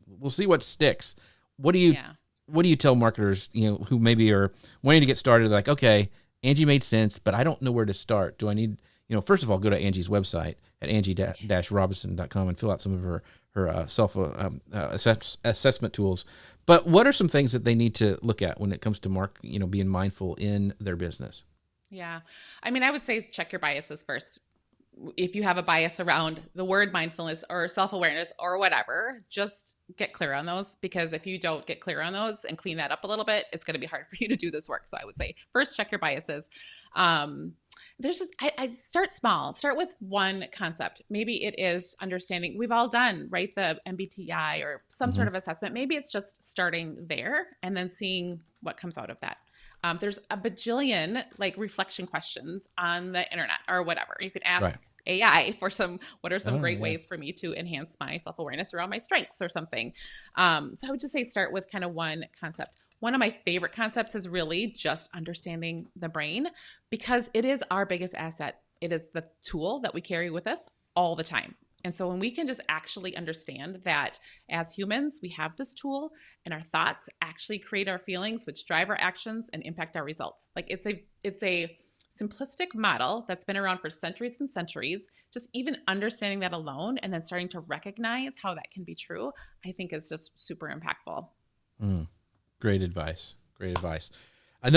we'll see what sticks. What do you tell marketers, who maybe are wanting to get started, like, okay, Angie made sense, but I don't know where to start. Do I need, first of all, go to Angie's website at angie-robinson.com and fill out some of her self assessment tools. But what are some things that they need to look at when it comes to being mindful in their business? Yeah. I mean, I would say check your biases first. If you have a bias around the word mindfulness or self-awareness or whatever, just get clear on those, because if you don't get clear on those and clean that up a little bit, it's going to be hard for you to do this work. So I would say first, check your biases. I start small, start with one concept. Maybe it is understanding, we've all done, right, the MBTI or some sort of assessment. Maybe it's just starting there and then seeing what comes out of that. There's a bajillion reflection questions on the internet or whatever. You could ask AI for what are some great ways for me to enhance my self-awareness around my strengths or something. So I would just say start with kind of one concept. One of my favorite concepts is really just understanding the brain, because it is our biggest asset. It is the tool that we carry with us all the time. And so when we can just actually understand that as humans, we have this tool and our thoughts actually create our feelings, which drive our actions and impact our results. It's a simplistic model that's been around for centuries and centuries. Just even understanding that alone and then starting to recognize how that can be true, I think is just super impactful. Great advice. Great advice.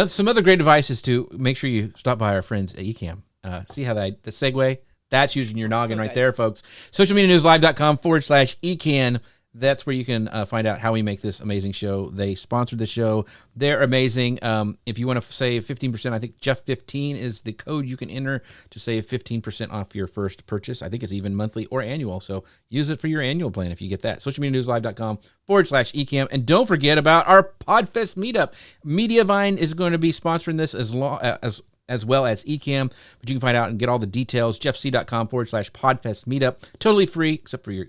Some other great advice is to make sure you stop by our friends at Ecamm. See how the segue, that's using your noggin right there, folks. Socialmedianewslive.com/ecan. That's where you can find out how we make this amazing show. They sponsored the show. They're amazing. If you want to save 15%, I think Jeff15 is the code you can enter to save 15% off your first purchase. I think it's even monthly or annual. So use it for your annual plan if you get that. Socialmedianewslive.com/eCam. And don't forget about our Podfest meetup. Mediavine is going to be sponsoring this as well as Ecamm, but you can find out and get all the details. jeffc.com/podfest meetup. Totally free, except for your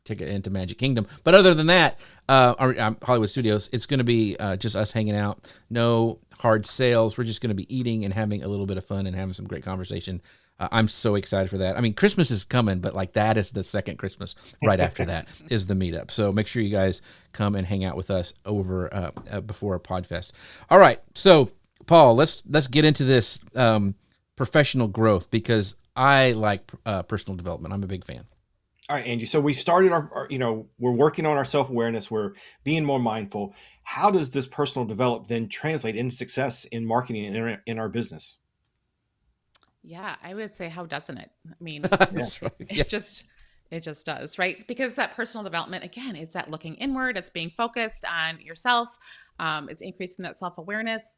ticket into Magic Kingdom. But other than that, Hollywood Studios, it's going to be just us hanging out. No hard sales. We're just going to be eating and having a little bit of fun and having some great conversation. I'm so excited for that. I mean, Christmas is coming, but like that is the second Christmas. Right after that is the meetup. So make sure you guys come and hang out with us over before Podfest. All right, so Paul, let's get into this professional growth, because I like personal development. I'm a big fan. All right, Angie. So we started our we're working on our self-awareness. We're being more mindful. How does this personal development then translate into success in marketing and in our business? Yeah, I would say, how doesn't it? I mean, That's right. it just does, right? Because that personal development, again, it's that looking inward, it's being focused on yourself, it's increasing that self-awareness.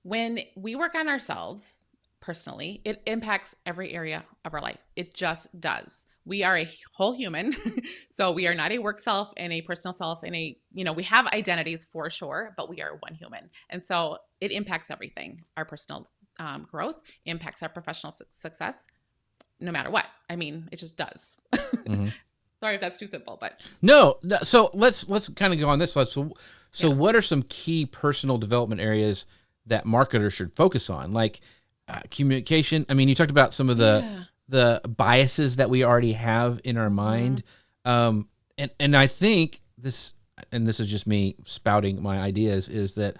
When we work on ourselves personally, it impacts every area of our life. It just does. We are a whole human. So we are not a work self and a personal self and we have identities for sure, but we are one human. And so it impacts everything. Our personal growth impacts our professional success, no matter what. I mean, it just does. Mm-hmm. Sorry if that's too simple, but no. So let's kind of go on this. So what are some key personal development areas that marketers should focus on? Like communication. I mean, you talked about some of the biases that we already have in our mind. Mm-hmm. And I think this is just me spouting my ideas, is that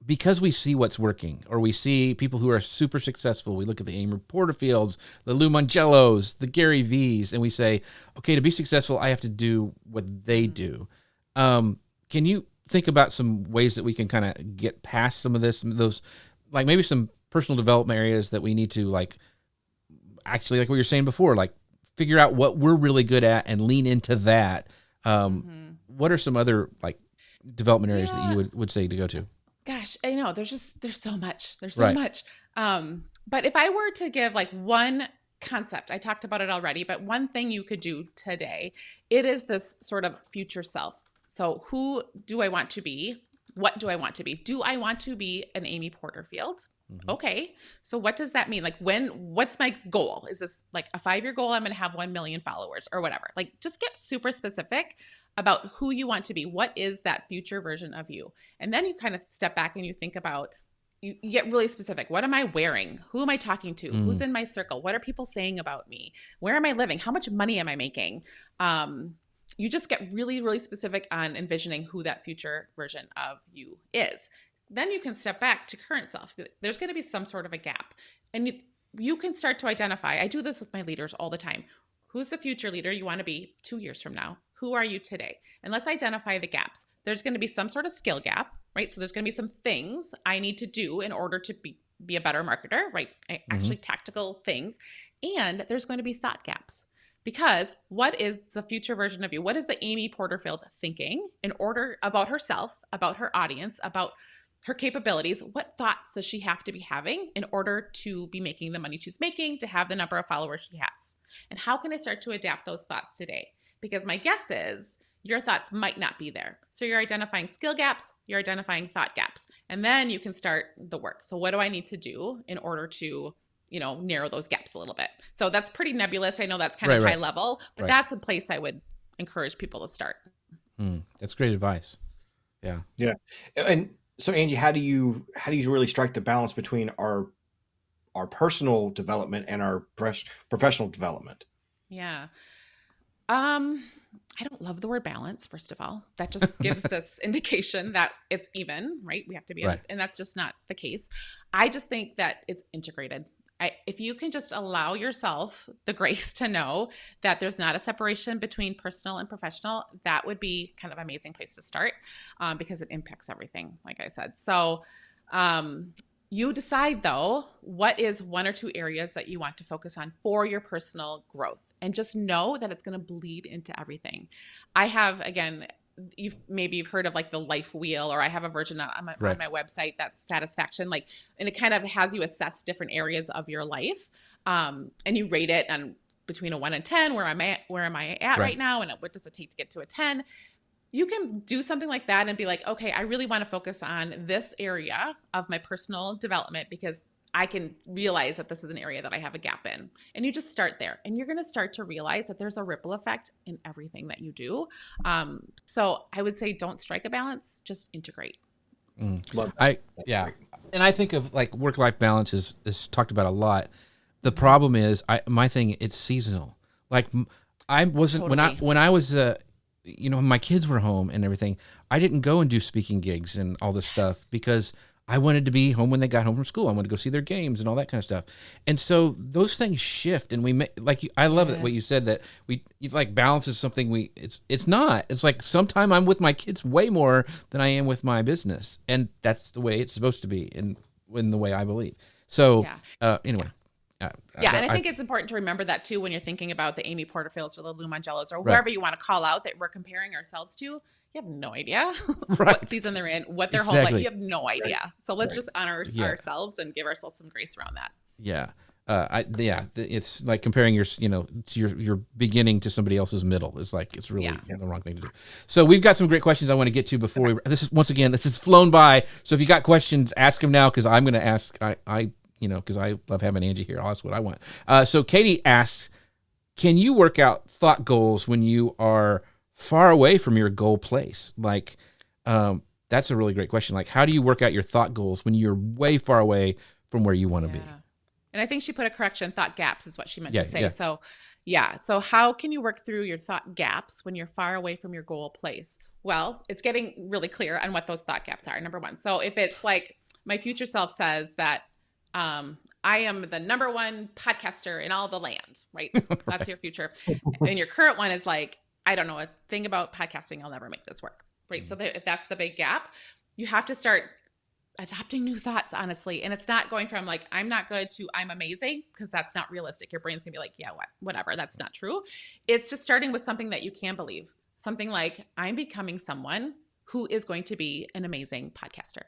because we see what's working, or we see people who are super successful, we look at the Amy Porterfields, the Lou Mongellos, the Gary V's, and we say, okay, to be successful, I have to do what they do. Can you think about some ways that we can kind of get past some of those, like maybe some personal development areas that we need to actually, like what you're saying before, like figure out what we're really good at and lean into that. What are some other development areas that you would say to go to? Gosh, I know there's so much. There's so much. But if I were to give one concept, I talked about it already, but one thing you could do today, it is this sort of future self. So who do I want to be? What do I want to be? Do I want to be an Amy Porterfield? Mm-hmm. Okay. So what does that mean? What's my goal? Is this a 5-year goal? I'm going to have 1 million followers or whatever. Just get super specific about who you want to be. What is that future version of you? And then you kind of step back and you think about, you get really specific. What am I wearing? Who am I talking to? Who's in my circle? What are people saying about me? Where am I living? How much money am I making? You just get really, really specific on envisioning who that future version of you is. Then you can step back to current self. There's going to be some sort of a gap. And you can start to identify. I do this with my leaders all the time. Who's the future leader you want to be 2 years from now? Who are you today? And let's identify the gaps. There's going to be some sort of skill gap, right? So there's going to be some things I need to do in order to be a better marketer, right? Actually tactical things. And there's going to be thought gaps. Because what is the future version of you? What is the Amy Porterfield thinking about herself, about her audience, about her capabilities? What thoughts does she have to be having in order to be making the money she's making, to have the number of followers she has? And how can I start to adapt those thoughts today? Because my guess is your thoughts might not be there. So you're identifying skill gaps, you're identifying thought gaps, and then you can start the work. So what do I need to do in order to narrow those gaps a little bit? So that's pretty nebulous. I know that's kind of high level, but that's a place I would encourage people to start. That's great advice. Yeah. Yeah. And so Angie, how do you really strike the balance between our personal development and our professional development? Yeah. I don't love the word balance, first of all. That just gives this indication that it's even, right? We have to be in this, and that's just not the case. I just think that it's integrated. If you can just allow yourself the grace to know that there's not a separation between personal and professional, that would be kind of an amazing place to start, because it impacts everything, like I said. So You decide, though, what is 1 or 2 areas that you want to focus on for your personal growth, and just know that it's going to bleed into everything. I have, again, you've heard of like the life wheel, or I have a version on my website that's satisfaction, like, and it kind of has you assess different areas of your life, and you rate it on between a 1 and 10, where am I at right now, and what does it take to get to a 10. You can do something like that and be like, okay, I really want to focus on this area of my personal development because I can realize that this is an area that I have a gap in. And you just start there, and you're going to start to realize that there's a ripple effect in everything that you do. So I would say don't strike a balance, just integrate. Love that. And I think of like work-life balance is talked about a lot. The problem is my thing, it's seasonal. Like I wasn't, Totally. when I was, my kids were home and everything, I didn't go and do speaking gigs and all this stuff because I wanted to be home when they got home from school. I wanted to go see their games and all that kind of stuff. And so those things shift, and I love it what you said, that like balance is something it's not. It's like sometime I'm with my kids way more than I am with my business, and that's the way it's supposed to be, and in the way I believe. So anyway. And I think it's important to remember that too when you're thinking about the Amy Porterfields or the Lou Mangellos or whoever you want to call out that we're comparing ourselves to. You have no idea what season they're in, what their whole life. You have no idea. So let's just honor ourselves and give ourselves some grace around that. Yeah. It's like comparing your beginning to somebody else's middle. It's really the wrong thing to do. So we've got some great questions I want to get to before this is flown by. So if you got questions, ask them now, because I'm going to ask. Because I love having Angie here. I'll ask what I want. So Katie asks, can you work out thought goals when you are far away from your goal place? Like, that's a really great question. Like, how do you work out your thought goals when you're way far away from where you want to be? And I think she put a correction, thought gaps is what she meant to say. So, so how can you work through your thought gaps when you're far away from your goal place? Well, it's getting really clear on what those thought gaps are, number one. So if it's like my future self says that, I am the number 1 podcaster in all the land, right? That's your future. And your current one is like, I don't know a thing about podcasting. I'll never make this work, right? So if that's the big gap, you have to start adopting new thoughts, honestly. And it's not going from like, I'm not good to I'm amazing, because that's not realistic. Your brain's gonna be like, whatever. That's not true. It's just starting with something that you can believe. Something like, I'm becoming someone who is going to be an amazing podcaster.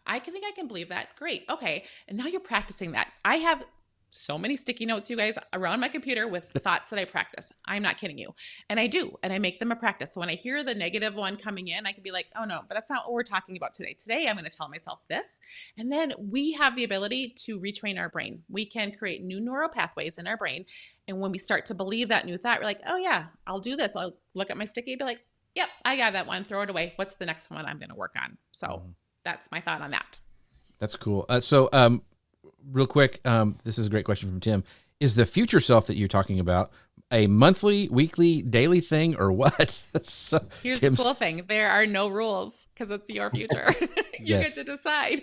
I can believe that. Great. Okay. And now you're practicing that. I have so many sticky notes, you guys, around my computer with thoughts that I practice. I'm not kidding you. And I do. And I make them a practice. So when I hear the negative one coming in, I can be like, oh no, but that's not what we're talking about today. Today, I'm going to tell myself this. And then we have the ability to retrain our brain. We can create new neural pathways in our brain. And when we start to believe that new thought, we're like, oh yeah, I'll do this. I'll look at my sticky and be like, yep, I got that one. Throw it away. What's the next one I'm going to work on? So that's my thought on that. That's cool. Real quick, this is a great question from Tim. Is the future self that you're talking about a monthly, weekly, daily thing, or what? Here's the cool thing. There are no rules because it's your future. You get to decide.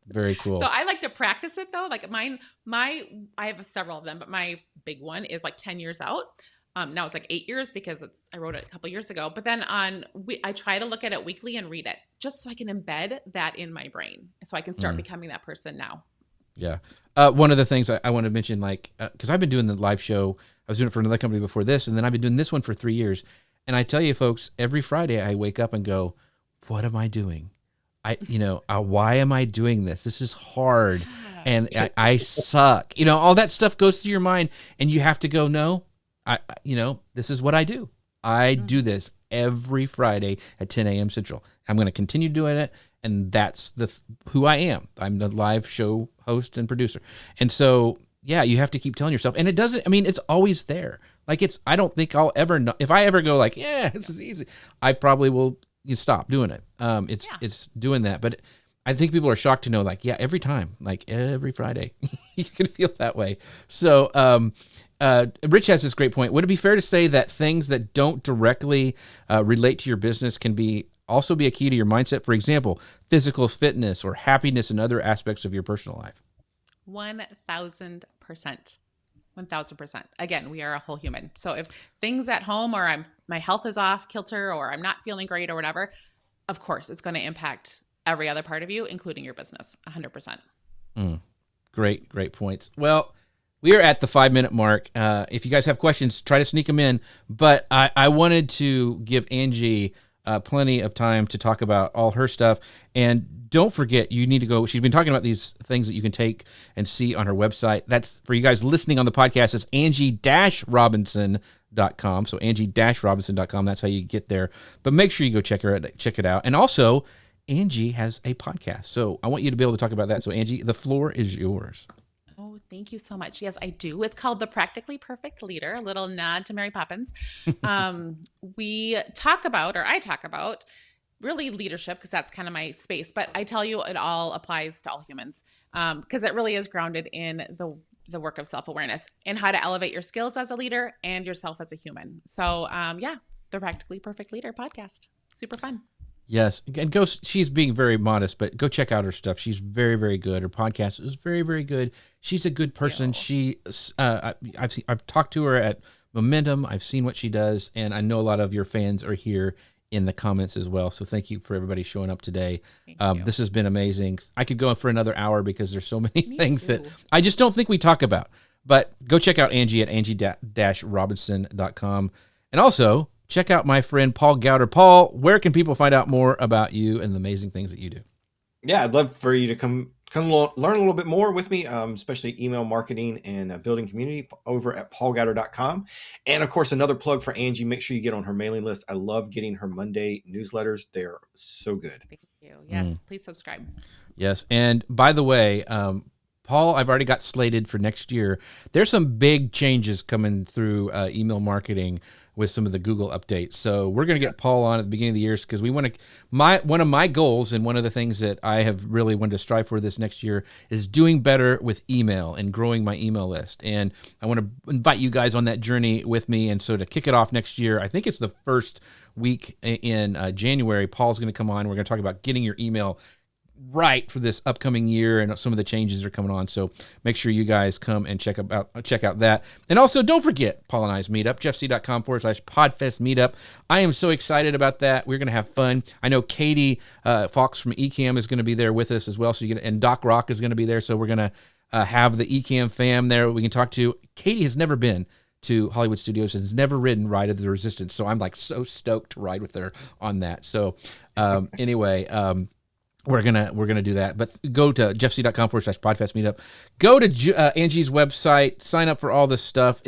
Very cool. So I like to practice it though. Like I have several of them, but my big one is like 10 years out. Now it's like 8 years because I wrote it a couple years ago, but then I try to look at it weekly and read it just so I can embed that in my brain so I can start becoming that person now. Yeah. One of the things I want to mention, like, cause I've been doing the live show. I was doing it for another company before this, and then I've been doing this one for 3 years. And I tell you folks, every Friday I wake up and go, what am I doing? Why am I doing this? This is hard. And I suck, all that stuff goes through your mind, and you have to go, no, this is what I do. I do this every Friday at 10 a.m. Central. I'm going to continue doing it. And that's who I am. I'm the live show host and producer. And so, you have to keep telling yourself. And it's always there. Like I don't think I'll ever know. If I ever go like, this is easy, I probably will stop doing it. It's doing that. But I think people are shocked to know, like, every time, like every Friday, you can feel that way. So, Rich has this great point. Would it be fair to say that things that don't directly relate to your business can also be a key to your mindset? For example, physical fitness or happiness and other aspects of your personal life. 1,000%. 1,000%. Again, we are a whole human. So if things at home or my health is off kilter or I'm not feeling great or whatever, of course it's going to impact every other part of you, including your business, 100%. Great points. Well, we are at the 5-minute mark. If you guys have questions, try to sneak them in. But I wanted to give Angie plenty of time to talk about all her stuff. And don't forget, you need to go. She's been talking about these things that you can take and see on her website. That's for you guys listening on the podcast. It's Angie-Robinson.com. So Angie-Robinson.com. That's how you get there. But make sure you go check it out. And also, Angie has a podcast. So I want you to be able to talk about that. So Angie, the floor is yours. Oh, thank you so much. Yes, I do. It's called The Practically Perfect Leader, a little nod to Mary Poppins. I talk about really leadership because that's kind of my space, but I tell you it all applies to all humans because it really is grounded in the work of self-awareness and how to elevate your skills as a leader and yourself as a human. So The Practically Perfect Leader podcast. Super fun. Yes, and she's being very modest, but go check out her stuff. She's very, very good. Her podcast is very, very good. She's a good person. I've talked to her at Momentum. I've seen what she does, and I know a lot of your fans are here in the comments as well. So thank you for everybody showing up today. This has been amazing. I could go for another hour because there's so many things that I just don't think we talk about. But go check out Angie at Angie-Robinson.com. And also, check out my friend Paul Gowder. Paul, where can people find out more about you and the amazing things that you do? Yeah, I'd love for you to come learn a little bit more with me, especially email marketing and building community over at paulgowder.com. And of course, another plug for Angie, make sure you get on her mailing list. I love getting her Monday newsletters. They're so good. Thank you. Yes, please subscribe. Yes. And by the way, Paul, I've already got slated for next year. There's some big changes coming through email marketing with some of the Google updates. So we're going to get Paul on at the beginning of the year because we want to, one of my goals and one of the things that I have really wanted to strive for this next year is doing better with email and growing my email list. And I want to invite you guys on that journey with me. And so to kick it off next year, I think it's the first week in January, Paul's going to come on. We're going to talk about getting your email right for this upcoming year and some of the changes that are coming on. So make sure you guys come and check out that. And also don't forget Paul and I's meetup, jeffc.com/podfest meetup. I am so excited about that. We're going to have fun. I know Katie Fox from Ecamm is going to be there with us as well. And Doc Rock is going to be there. So we're going to have the Ecamm fam there. We can talk to. Katie has never been to Hollywood Studios, has never ridden Ride of the Resistance. So I'm like so stoked to ride with her on that. So anyway, we're gonna do that, but go to jeffc.com/podcast meetup. Go to Angie's website, sign up for all this stuff.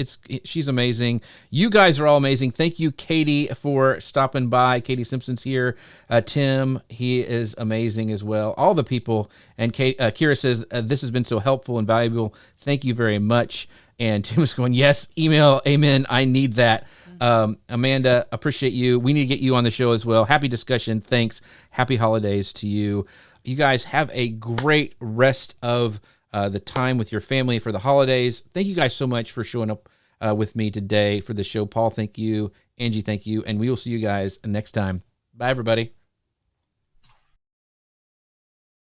She's amazing. You guys are all amazing. Thank you, Katie, for stopping by. Katie Simpson's here. Tim, he is amazing as well. All the people. And Kira says this has been so helpful and valuable. Thank you very much. And Tim is going, yes, email, amen. I need that. Amanda, appreciate you. We need to get you on the show as well. Happy discussion. Thanks. Happy holidays to you. You guys have a great rest of the time with your family for the holidays. Thank you guys so much for showing up with me today for the show. Paul, thank you. Angie, thank you. And we will see you guys next time. Bye, everybody.